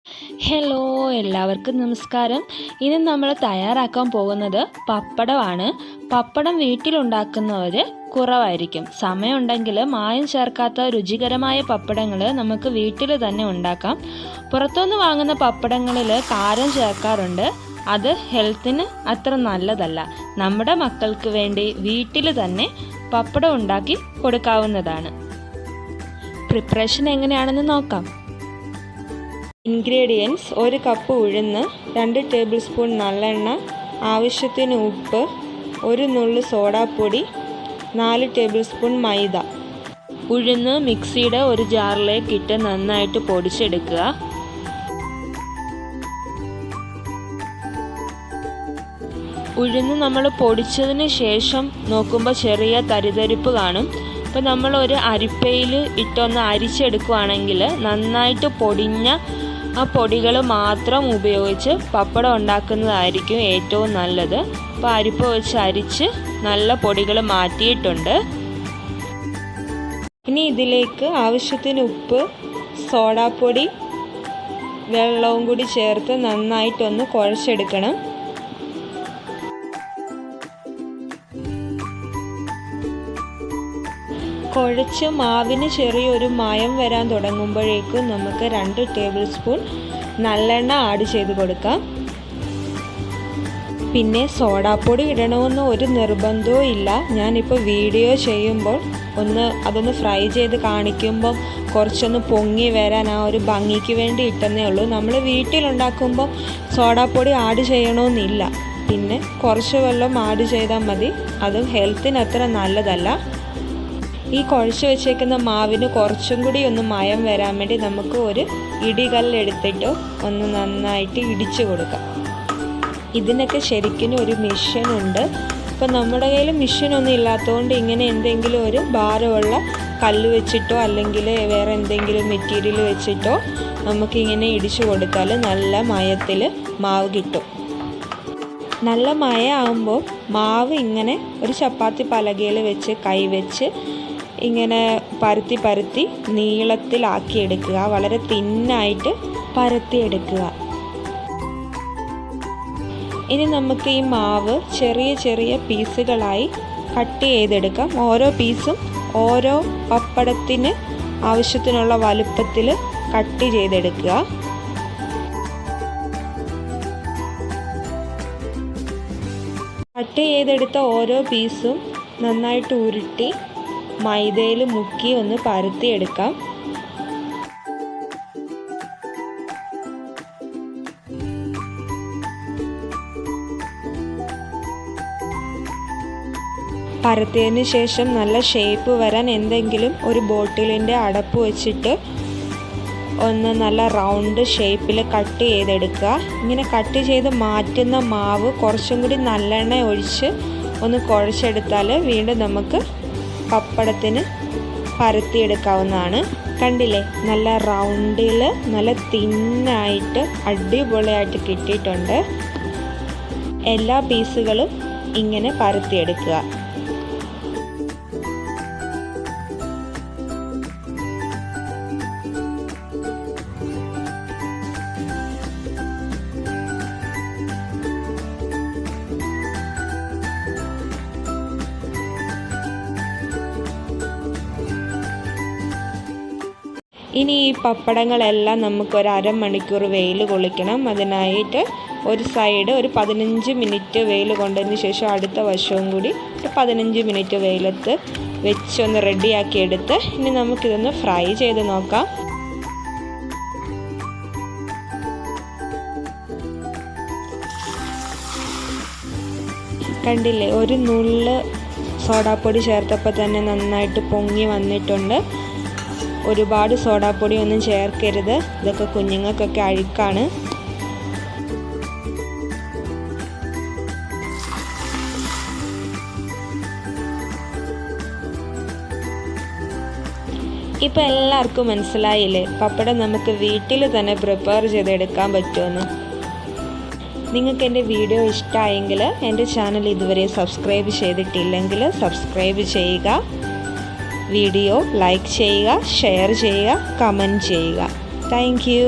Hello, എല്ലാവർക്കും നമസ്കാരം. ഇന്ന് നമ്മൾ തയ്യാറാക്കാൻ പോകുന്നത് പപ്പടമാണ്. പപ്പടം വീട്ടിലുണ്ടാക്കുന്നവർ കുറവായിരിക്കും. സമയമുണ്ടെങ്കിൽ മായം ചേർക്കാത്ത രുചികരമായ പപ്പടങ്ങൾ നമുക്ക് വീട്ടിൽ തന്നെ ഉണ്ടാക്കാം. പുറത്തുനിന്ന് വാങ്ങുന്ന പപ്പടങ്ങളിൽ കാരം ചേർക്കാറുണ്ട്. അത് ഹെൽത്തിന് അത്ര നല്ലതല്ല. നമ്മുടെ മക്കൾക്ക് വേണ്ടി വീട്ടിൽ തന്നെ പപ്പടം ഉണ്ടാക്കി കൊടുക്കാവുന്നതാണ്. പ്രിപ്പറേഷൻ എങ്ങനെയാണെന്ന് നോക്കാം. ഇൻഗ്രീഡിയൻസ്: 1 കപ്പ് ഉഴുന്ന്, 2 ടേബിൾ സ്പൂൺ നല്ലെണ്ണ, ആവശ്യത്തിന് ഉപ്പ്, 1 നുള്ളു സോഡാപ്പൊടി, 4 ടേബിൾ സ്പൂൺ മൈദ. ഉഴുന്ന് മിക്സിയുടെ ഒരു ജാറിലേക്ക് ഇട്ട് നന്നായിട്ട് പൊടിച്ചെടുക്കുക. ഉഴുന്ന് നമ്മൾ പൊടിച്ചതിന് ശേഷം നോക്കുമ്പോൾ ചെറിയ തരിതരിപ്പ് കാണും. അപ്പോൾ നമ്മൾ ഒരു അരിപ്പയിൽ ഇട്ടൊന്ന് അരിച്ചെടുക്കുകയാണെങ്കിൽ നന്നായിട്ട് പൊടിഞ്ഞ ആ പൊടികൾ മാത്രം ഉപയോഗിച്ച് പപ്പടം ഉണ്ടാക്കുന്നതായിരിക്കും ഏറ്റവും നല്ലത്. അപ്പോൾ അരിപ്പ വെച്ച് അരിച്ച് നല്ല പൊടികൾ മാറ്റിയിട്ടുണ്ട്. ഇനി ഇതിലേക്ക് ആവശ്യത്തിന് ഉപ്പ്, സോഡാപ്പൊടി, വെള്ളവും കൂടി ചേർത്ത് നന്നായിട്ടൊന്ന് കുഴച്ചെടുക്കണം. കുഴച്ച് മാവിന് ചെറിയൊരു മയം വരാൻ തുടങ്ങുമ്പോഴേക്കും നമുക്ക് 2 ടേബിൾ സ്പൂൺ നല്ലെണ്ണ ആഡ് ചെയ്ത് കൊടുക്കാം. പിന്നെ സോഡാപ്പൊടി ഇടണമെന്ന് ഒരു നിർബന്ധവും ഇല്ല. ഞാനിപ്പോൾ വീഡിയോ ചെയ്യുമ്പോൾ അതൊന്ന് ഫ്രൈ ചെയ്ത് കാണിക്കുമ്പോൾ കുറച്ചൊന്ന് പൊങ്ങി വരാൻ ആ ഒരു ഭംഗിക്ക് വേണ്ടി ഇട്ടെന്നേ ഉള്ളൂ. നമ്മൾ വീട്ടിലുണ്ടാക്കുമ്പോൾ സോഡാപ്പൊടി ആഡ് ചെയ്യണമെന്നില്ല. പിന്നെ കുറച്ച് വെള്ളം ആഡ് ചെയ്താൽ മതി. അത് ഹെൽത്തിന് അത്ര നല്ലതല്ല. ഈ കുഴച്ച് വെച്ചേക്കുന്ന മാവിന് കുറച്ചും കൂടി ഒന്ന് മയം വരാൻ വേണ്ടി നമുക്ക് ഒരു ഇടികല്ലെടുത്തിട്ട് ഒന്ന് നന്നായിട്ട് ഇടിച്ചു കൊടുക്കാം. ഇതിനൊക്കെ ശരിക്കും ഒരു മെഷീനുണ്ട്. ഇപ്പം നമ്മുടെ കയ്യിൽ മെഷീനൊന്നും ഇല്ലാത്തതുകൊണ്ട് ഇങ്ങനെ എന്തെങ്കിലും ഒരു ഭാരമുള്ള കല്ല് വെച്ചിട്ടോ അല്ലെങ്കിൽ വേറെ എന്തെങ്കിലും മെറ്റീരിയൽ വെച്ചിട്ടോ നമുക്കിങ്ങനെ ഇടിച്ചു കൊടുത്താൽ നല്ല മയത്തിൽ മാവ് കിട്ടും. നല്ല മയം ആകുമ്പോൾ മാവ് ഇങ്ങനെ ഒരു ചപ്പാത്തി പലകയിൽ വെച്ച് കൈവച്ച് ഇങ്ങനെ പരത്തി നീളത്തിലാക്കിയെടുക്കുക. വളരെ തിന്നായിട്ട് പരത്തിയെടുക്കുക. ഇനി നമുക്ക് ഈ മാവ് ചെറിയ ചെറിയ പീസുകളായി കട്ട് ചെയ്തെടുക്കാം. ഓരോ പീസും ഓരോ പപ്പടത്തിന് ആവശ്യത്തിനുള്ള വലുപ്പത്തിൽ കട്ട് ചെയ്തെടുക്കുക. കട്ട് ചെയ്തെടുത്ത ഓരോ പീസും നന്നായിട്ട് ഉരുട്ടി മൈദയിൽ മുക്കി ഒന്ന് പരത്തിയെടുക്കാം. പരത്തിയതിന് ശേഷം നല്ല ഷേപ്പ് വരാൻ എന്തെങ്കിലും ഒരു ബോട്ടിലിൻ്റെ അടപ്പ് വെച്ചിട്ട് ഒന്ന് നല്ല റൗണ്ട് ഷേപ്പിൽ കട്ട് ചെയ്തെടുക്കുക. ഇങ്ങനെ കട്ട് ചെയ്ത് മാറ്റുന്ന മാവ് കുറച്ചും കൂടി നല്ലെണ്ണ ഒഴിച്ച് ഒന്ന് കുഴച്ചെടുത്താൽ വീണ്ടും നമുക്ക് പപ്പടത്തിന് പരത്തിയെടുക്കാവുന്നതാണ്. കണ്ടില്ലേ, നല്ല റൗണ്ടിൽ നല്ല തിന്നായിട്ട് അടിപൊളിയായിട്ട് കിട്ടിയിട്ടുണ്ട്. എല്ലാ പീസുകളും ഇങ്ങനെ പരത്തിയെടുക്കുക. ഇനി ഈ പപ്പടങ്ങളെല്ലാം നമുക്കൊരു അരമണിക്കൂർ വെയിൽ കൊള്ളിക്കണം. അതിനായിട്ട് ഒരു സൈഡ് ഒരു 15 മിനിറ്റ് വെയിൽ കൊണ്ടതിന് ശേഷം അടുത്ത വശവും കൂടി ഒരു 15 മിനിറ്റ് വെയിലത്ത് വെച്ചൊന്ന് റെഡിയാക്കി എടുത്ത് ഇനി നമുക്കിതൊന്ന് ഫ്രൈ ചെയ്ത് നോക്കാം. കണ്ടില്ലേ, ഒരു നുള്ള് സോഡാപ്പൊടി ചേർത്തപ്പോൾ തന്നെ നന്നായിട്ട് പൊങ്ങി വന്നിട്ടുണ്ട്. ഒരുപാട് സോഡാപ്പൊടി ഒന്നും ചേർക്കരുത്. ഇതൊക്കെ കുഞ്ഞുങ്ങൾക്കൊക്കെ അഴുക്കാണ്. ഇപ്പം എല്ലാവർക്കും മനസ്സിലായില്ലേ പപ്പടം നമുക്ക് വീട്ടിൽ തന്നെ പ്രിപ്പയർ ചെയ്തെടുക്കാൻ പറ്റുമെന്ന്. നിങ്ങൾക്ക് എൻ്റെ വീഡിയോ ഇഷ്ടമായെങ്കിൽ എൻ്റെ ചാനൽ ഇതുവരെ സബ്സ്ക്രൈബ് ചെയ്തിട്ടില്ലെങ്കിൽ സബ്സ്ക്രൈബ് ചെയ്യുക. വീഡിയോ ലൈക്ക് ചെയ്യുക, ഷെയർ ചെയ്യുക, കമൻറ്റ് ചെയ്യുക. Thank you.